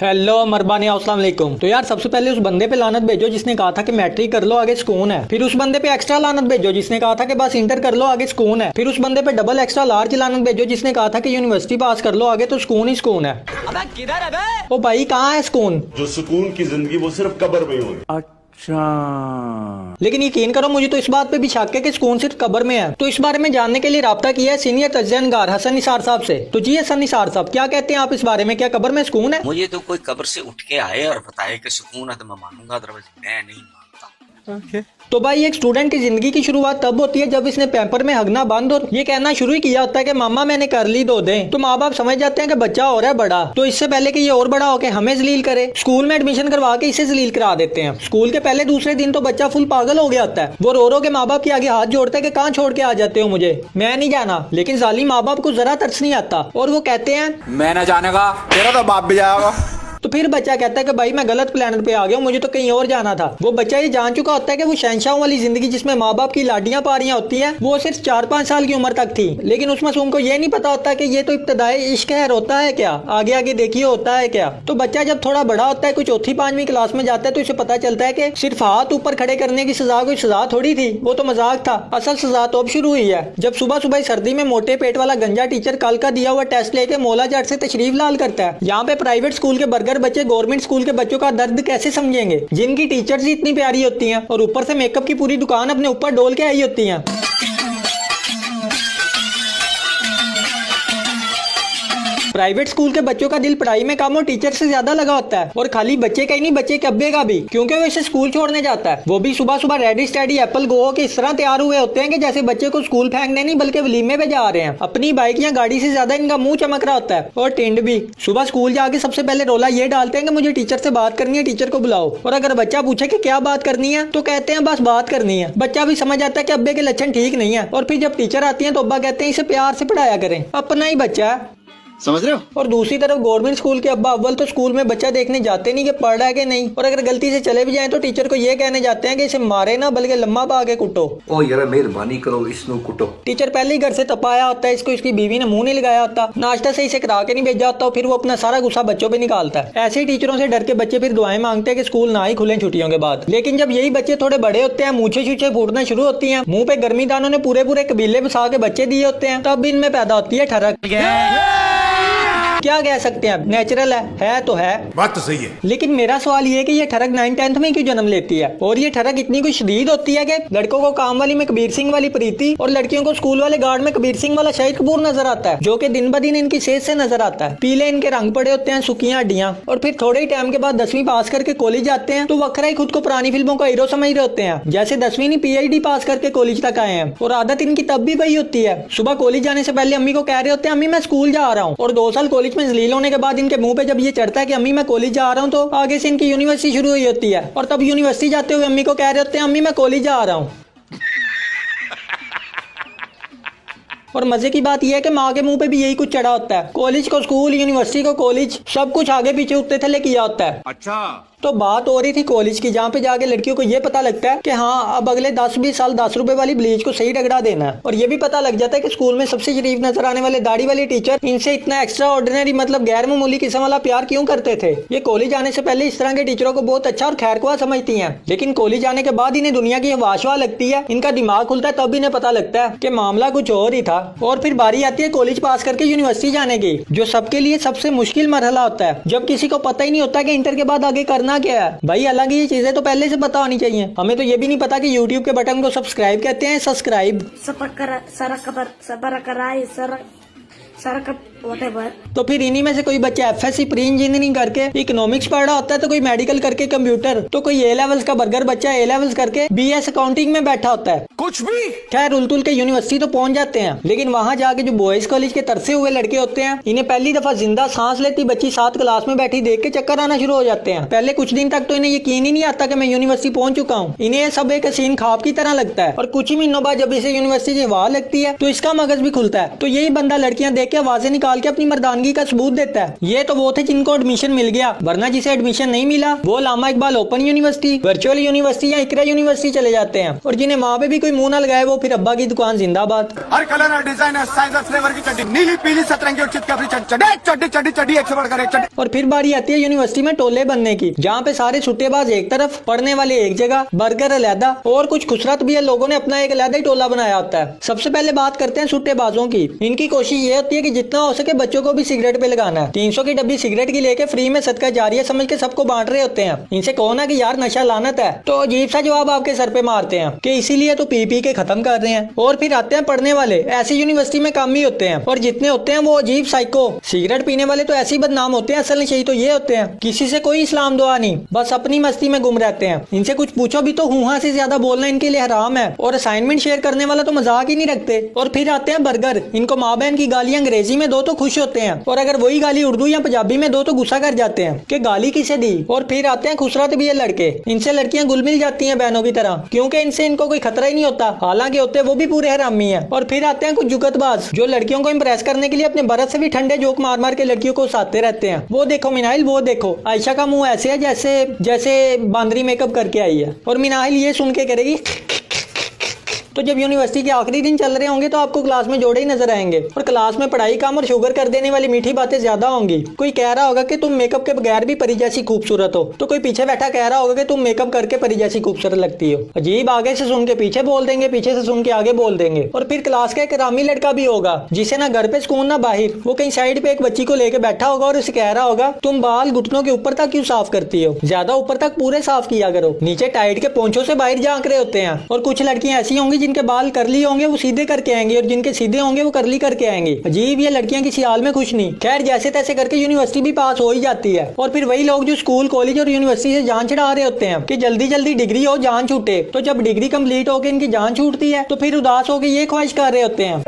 Hello मरबानी अस्सलाम वालेकुम। तो यार सबसे पहले उस बंदे पे लानत भेजो जिसने कहा था कि मैट्रिक कर लो आगे सुकून है। फिर उस बंदे पे एक्स्ट्रा लानत भेजो जिसने कहा था कि बस इंटर कर लो आगे सुकून है। फिर उस बंदे पे डबल एक्स्ट्रा लार्ज लानत भेजो जिसने कहा था कि यूनिवर्सिटी पास कर लो आगे तो सुकून ही सुकून है। अबे किधर है बे? ओ भाई कहाँ है सुकून? जो सुकून की जिंदगी वो सिर्फ कब्र में ही होगी। लेकिन यकीन करो मुझे तो इस बात पे भी शक है कि सुकून सिर्फ कब्र में है। तो इस बारे में जानने के लिए राब्ता किया है सीनियर तजज़ियानगार हसन निसार साहब से। तो जी हसन निसार साहब क्या कहते हैं आप इस बारे में, क्या कब्र में सुकून है? मुझे तो कोई कब्र से उठ के आए और बताए कि सुकून है तो मैं मानूंगा, अदरवाइज मैं नहीं मानता। तो भाई एक स्टूडेंट की जिंदगी की शुरुआत तब होती है जब इसने पेपर में हगना बंद और ये कहना शुरू ही किया होता है कि मामा मैंने कर ली दो दे। तो माँ बाप समझ जाते हैं कि बच्चा हो रहा है बड़ा, तो इससे पहले कि ये और बड़ा होके हमें जलील करे स्कूल में एडमिशन करवा के इसे जलील करा देते हैं। स्कूल के पहले दूसरे दिन तो बच्चा फुल पागल हो गया होता है। वो रो के माँ बाप के आगे हाथ जोड़ता है कि कहाँ छोड़ के आ जाते हो मुझे, मैं नहीं जाना। लेकिन जालिम माँ बाप को जरा तरस नहीं आता और वो कहते हैं मैं न जाने का, तेरा तो बाप भी जाएगा। तो फिर बच्चा कहता है कि भाई मैं गलत प्लेनेट पे आ गया हूँ, मुझे तो कहीं और जाना था। वो बच्चा ये जान चुका होता है कि वो शहंशाहों वाली जिंदगी जिसमें माँ बाप की लाडियां पारियां होती हैं वो सिर्फ 4-5 साल की उम्र तक थी। लेकिन उस मासूम को ये नहीं पता होता कि ये तो इब्तदाई इश्क है, होता है क्या, आगे आगे देखिए होता है क्या। तो बच्चा जब थोड़ा बड़ा होता है, कोई 4वीं-5वीं क्लास में जाता है, तो इसे पता चलता है कि सिर्फ हाथ ऊपर खड़े करने की सजा कोई सजा थोड़ी थी, वो तो मजाक था। असल सजा तो अब शुरू हुई है जब सुबह सुबह सर्दी में मोटे पेट वाला गंजा टीचर कल का दिया हुआ टेस्ट लेके मौला जट से तशरीफ लाल करता है। यहाँ पे प्राइवेट स्कूल के बर्गर बच्चे गवर्नमेंट स्कूल के बच्चों का दर्द कैसे समझेंगे, जिनकी टीचर्स ही इतनी प्यारी होती हैं और ऊपर से मेकअप की पूरी दुकान अपने ऊपर डोल के आई होती हैं। प्राइवेट स्कूल के बच्चों का दिल पढ़ाई में कम और टीचर से ज्यादा लगा होता है, और खाली बच्चे का ही नहीं बच्चे के अब्बे का भी, क्योंकि वो इसे स्कूल छोड़ने जाता है। वो भी सुबह सुबह रेडी स्टडी एप्पल गो के इस तरह तैयार हुए होते हैं कि जैसे बच्चे को स्कूल फेंकने नहीं बल्कि वलीमे पे जा रहे हैं। अपनी बाइक या गाड़ी से ज्यादा इनका मुंह चमक रहा होता है। और टिंड भी सुबह स्कूल जाके सबसे पहले रोला ये डालते हैं कि मुझे टीचर से बात करनी है, टीचर को बुलाओ। और अगर बच्चा पूछे कि क्या बात करनी है तो कहते हैं बस बात करनी है। बच्चा भी समझ आता है कि अब्बे के लक्षण ठीक नहीं है, और फिर जब टीचर आती है तो अब्बा कहते हैं इसे प्यार से पढ़ाया करें, अपना ही बच्चा है, समझ रहे हो। और दूसरी तरफ गवर्नमेंट स्कूल के अब्बा अव्वल तो स्कूल में बच्चा देखने जाते नहीं कि पढ़ रहा है कि नहीं, और अगर गलती से चले भी जाएं तो टीचर को ये कहने जाते हैं कि इसे मारे ना बल्कि लम्मा पा के कुटो। ओ यार मेहरबानी करो इसको कुटो। टीचर पहले ही घर से तपाया होता है, इसको इसकी बीवी ने मुंह नहीं लगाया होता, नाश्ता से इसे करा के नहीं भेजा होता, फिर वो अपना सारा गुस्सा बच्चों पे निकालता है। ऐसे ही टीचरों से डर के बच्चे फिर दुआएं मांगते हैं कि स्कूल ना ही खुले छुट्टियों के बाद। लेकिन जब यही बच्चे थोड़े बड़े होते हैं, मूछे छूछे फूटना शुरू होती हैं, मुंह पे गर्मी दानों ने पूरे पूरे कबीले बसा के बच्चे दिए होते हैं, तब इनमें पैदा होती है ठरक। क्या कह सकते हैं, नेचुरल है तो है, बात तो सही है। लेकिन मेरा सवाल ये है कि ये ठरक 9th-10th में क्यों जन्म लेती है, और ये ठरक इतनी कोई शदीद होती है कि लड़कों को काम वाली में कबीर सिंह वाली प्रीति और लड़कियों को स्कूल वाले गार्ड में कबीर सिंह वाला शाहिद कपूर नजर आता है, जो कि दिन ब दिन इनकी सेहत से नजर आता है। पीले इनके रंग पड़े होते हैं, सुखियां हड्डियां, और फिर थोड़े ही टाइम के बाद 10वीं पास करके कॉलेज जाते हैं तो वखरा ही खुद को पुरानी फिल्मों का हीरो समझ रहे होते हैं, जैसे 10वीं नहीं PhD पास करके कॉलेज तक आए हैं। और आदत इनकी तब भी वही होती है, सुबह कॉलेज जाने से पहले अम्मी को कह रहे होते हैं अम्मी मैं स्कूल जा रहा हूँ, और 2 साल कॉलेज में जलील होने के बाद इनके मुंह पे जब ये चढ़ता है कि अम्मी मैं कॉलेज जा रहा हूँ, तो आगे से इनकी यूनिवर्सिटी शुरू हुई होती है, और तब यूनिवर्सिटी जाते हुए अम्मी को कह रहे होते हैं अम्मी मैं कॉलेज जा रहा हूँ। और मजे की बात यह है कि माँ के मुंह पे भी यही कुछ चढ़ा होता है, कॉलेज को स्कूल, यूनिवर्सिटी को कॉलेज, सब कुछ आगे पीछे उठते थे किया होता है। अच्छा तो बात हो रही थी कॉलेज की, जहाँ पे जाके लड़कियों को ये पता लगता है कि हाँ अब अगले 10-20 साल 10 रुपए वाली ब्लीच को सही रगड़ा देना है। और ये भी पता लग जाता है कि स्कूल में सबसे शरीफ नजर आने वाले दाढ़ी वाले टीचर इनसे इतना एक्स्ट्रा ऑर्डिनरी मतलब गैर मामूली किस्म वाला प्यार क्यों करते थे। ये कॉलेज आने से पहले इस तरह के टीचरों को बहुत अच्छा और खैरख्वाह समझती है, लेकिन कॉलेज आने के बाद इन्हें दुनिया की वाशवा लगती है, इनका दिमाग खुलता है, तब इन्हें पता लगता है कि मामला कुछ और ही था। और फिर बारी आती है कॉलेज पास करके यूनिवर्सिटी जाने की, जो सबके लिए सबसे मुश्किल मरहला होता है, जब किसी को पता ही नहीं होता कि इंटर के बाद आगे करना क्या है। भाई हालांकि ये चीजें तो पहले से पता होनी चाहिए, हमें तो ये भी नहीं पता कि YouTube के बटन को सब्सक्राइब कहते हैं, सब्सक्राइब तो फिर इन्हीं में से कोई बच्चा FSC प्री इंजीनियरिंग करके इकोनॉमिक्स पढ़ रहा होता है, तो कोई मेडिकल करके कंप्यूटर, तो कोई A लेवल्स का बर्गर बच्चा A लेवल्स करके BS अकाउंटिंग में बैठा होता है। कुछ भी खैर उलटुल के यूनिवर्सिटी तो पहुंच जाते हैं, लेकिन वहां जाके जो बॉयज कॉलेज के तरसे हुए लड़के होते हैं, इन्हें पहली दफा जिंदा सांस लेती बच्ची 7 क्लास में बैठी देख के चक्कर आना शुरू हो जाते हैं। पहले कुछ दिन तक तो इन्हें यकीन ही नहीं आता कि मैं यूनिवर्सिटी पहुंच चुका हूँ, इन्हें ये सब एक हसीन ख्वाब की तरह लगता है। और कुछ ही महीनों बाद जब इसे यूनिवर्सिटी की हवा लगती है तो इसका मगज भी खुलता है, तो यही बंदा लड़कियां देख के आवाजें निकाल निकाल के अपनी मर्दानगी का सबूत देता है। ये तो वो थे जिनको एडमिशन मिल गया, वरना जिसे एडमिशन नहीं मिला वो Allama Iqbal open university, virtual university या इकरा यूनिवर्सिटी चले जाते हैं। और जिन्हें माँ पे भी कोई मुंह न लगाए वो फिर अब्बा की दुकान जिंदाबाद। हर कलर और डिजाइन है, साइज और फ्लेवर की चड्डी, नीली पीली सतरंगी और चितकबरी चड्डी एक से बढ़कर एक चड्डी। और फिर बारी आती है यूनिवर्सिटी में टोले बनने की, जहाँ पे सारे सुट्टेबाज एक तरफ, पढ़ने वाले एक जगह, बर्गर अलहदा और कुछ खुसरत भी है, लोगों ने अपना एक अलहदा ही टोला बनाया होता है। सबसे पहले बात करते हैं सुट्टेबाजों की। इनकी कोशिश ये होती है कि जितना हो सके बच्चों को भी सिगरेट पे लगाना है। 300 की डब्बी सिगरेट की लेके फ्री में सदका जारिया समझ के सबको बांट रहे होते हैं। इनसे कहो ना कि यार नशा लानत है तो अजीब सा जवाब आपके सर पे मारते हैं कि इसीलिए तो पी के खत्म कर रहे हैं। और फिर आते हैं पढ़ने वाले, ऐसी यूनिवर्सिटी में कम ही होते हैं और जितने होते हैं वो अजीब साइको। सिगरेट पीने वाले तो ऐसे ही बदनाम होते हैं, असल नशे तो ये होते हैं किसी से कोई इस्लाम दुआ नहीं, बस अपनी मस्ती में गुम रहते हैं। इनसे कुछ पूछो भी तो हुआ से ज्यादा बोलना इनके लिए हराम है और असाइनमेंट शेयर करने वाला तो मजाक ही नहीं रखते। और फिर आते हैं बर्गर, इनको माँ बहन की गाली अंग्रेजी में दो तो खुश होते हैं और अगर वही गाली उर्दू या पंजाबी में दो तो गुस्सा कर जाते हैं कि गाली किसे दी। और फिर आते हैं खुसरत भी है लड़के, इनसे लड़कियां गुल मिल जाती हैं बहनों की तरह क्योंकि इनसे इनको कोई खतरा ही नहीं होता, हालांकि होते वो भी पूरे हरामी हैं। और फिर आते हैं कुछ जुगतबाज जो लड़कियों को इम्प्रेस करने के लिए अपने बरस से भी ठंडे जोक मार मार के लड़कियों को उसाते रहते हैं। वो देखो मिनाइल, वो देखो आयशा का मुंह ऐसे है जैसे बांदरी मेकअप करके आई है। और मिनाइल ये सुन के करेगी। तो जब यूनिवर्सिटी के आखिरी दिन चल रहे होंगे तो आपको क्लास में जोड़े ही नजर आएंगे और क्लास में पढ़ाई कम और शुगर कर देने वाली मीठी बातें ज्यादा होंगी। कोई कह रहा होगा कि तुम मेकअप के बगैर भी परी जैसी खूबसूरत हो, तो कोई पीछे बैठा कह रहा होगा कि तुम मेकअप करके परी जैसी खूबसूरत लगती हो। अजीब, आगे से सुन के पीछे बोल देंगे, पीछे से सुन के आगे बोल देंगे। और फिर क्लास का एक हरामी लड़का भी होगा जिसे ना घर पे सुकून ना बाहर, वो कहीं साइड पे एक बच्ची को लेके बैठा होगा और उसे कह रहा होगा तुम बाल घुटनों के ऊपर तक क्यों साफ करती हो, ज्यादा ऊपर तक पूरे साफ किया करो, नीचे टाइट के पोंछों से बाहर झांक रहे होते हैं। और कुछ लड़कियां ऐसी होंगी जिनके बाल करली होंगे वो सीधे करके आएंगे और जिनके सीधे होंगे वो करली करके आएंगे। अजीब, ये लड़कियां किसी हाल में खुश नहीं। खैर जैसे तैसे करके यूनिवर्सिटी भी पास हो ही जाती है। और फिर वही लोग जो स्कूल कॉलेज और यूनिवर्सिटी से जान छुड़ा रहे होते हैं कि जल्दी जल्दी डिग्री हो जान छूटे, तो जब डिग्री कंप्लीट होकर इनकी जान छूटती है तो फिर उदास होकर ये ख्वाहिश कर रहे होते हैं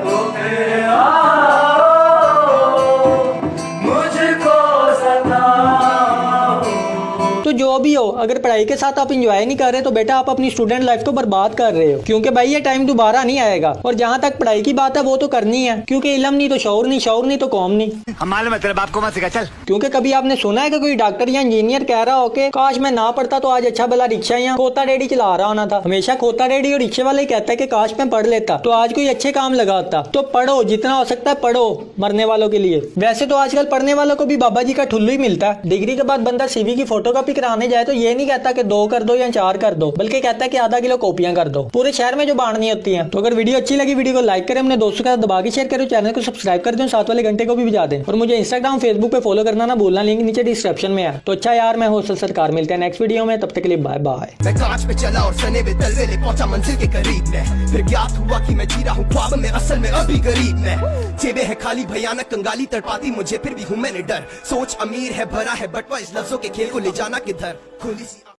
तो जो भी हो, अगर पढ़ाई के साथ आप एंजॉय नहीं कर रहे तो बेटा आप अपनी स्टूडेंट लाइफ को बर्बाद कर रहे हो, क्योंकि भाई ये टाइम दोबारा नहीं आएगा। और जहाँ तक पढ़ाई की बात है वो तो करनी है, क्योंकि इल्म नहीं तो शौर नहीं, शौर नहीं तो कौम नहीं। हम मालूम है तेरे बाप को मत सिखा चल। क्योंकि कभी आपने सुना है कि कोई डॉक्टर या इंजीनियर कह रहा हो कि काश मैं ना पढ़ता तो आज अच्छा भला रिक्शा या खोता रेडी चला रहा होना था। हमेशा खोता रेडी और रिक्शे वाले कहता है कि काश मैं पढ़ लेता तो आज कोई अच्छे काम लगा होता। तो पढ़ो, जितना हो सकता है पढ़ो मरने वालों के लिए। वैसे तो आजकल पढ़ने वालों को भी बाबा जी का ठुल्लू ही मिलता है। डिग्री के बाद बंदा सीवी की फोटोकॉपी कराने जाए तो ये नहीं कहता कि 2 कर दो या 4 कर दो, बल्कि कहता है कि आधा किलो कॉपियां कर दो, पूरे शहर में जो बांटनी होती हैं। तो अगर वीडियो अच्छी लगी वीडियो को लाइक करें, अपने दोस्तों के साथ दबा के शेयर करें, चैनल को सब्सक्राइब कर दें, साथ वाले घंटे को भी बजा दें। और मुझे इंस्टाग्राम फेसबुक पे फॉलो करना ना भूलना, लिंक नीचे डिस्क्रिप्शन में है। तो अच्छा यार, मैं हूं सरकार, मिलते हैं नेक्स्ट वीडियो में, तब तक के लिए बाय बाय। मैं कांच पे चला और सने में तलवे पहुंचा मंजिल के करीब में, फिर ज्ञात हुआ कि मैं जी रहा हूँ ख्वाब में, असल में अभी गरीब में। जेबें है खाली भयानक कंगाली तड़पाती मुझे, फिर भी हूँ मैंने डर। सोच अमीर है भरा है बटवा इस लफ्जों के खेल को ले जाना किधर। खुली सी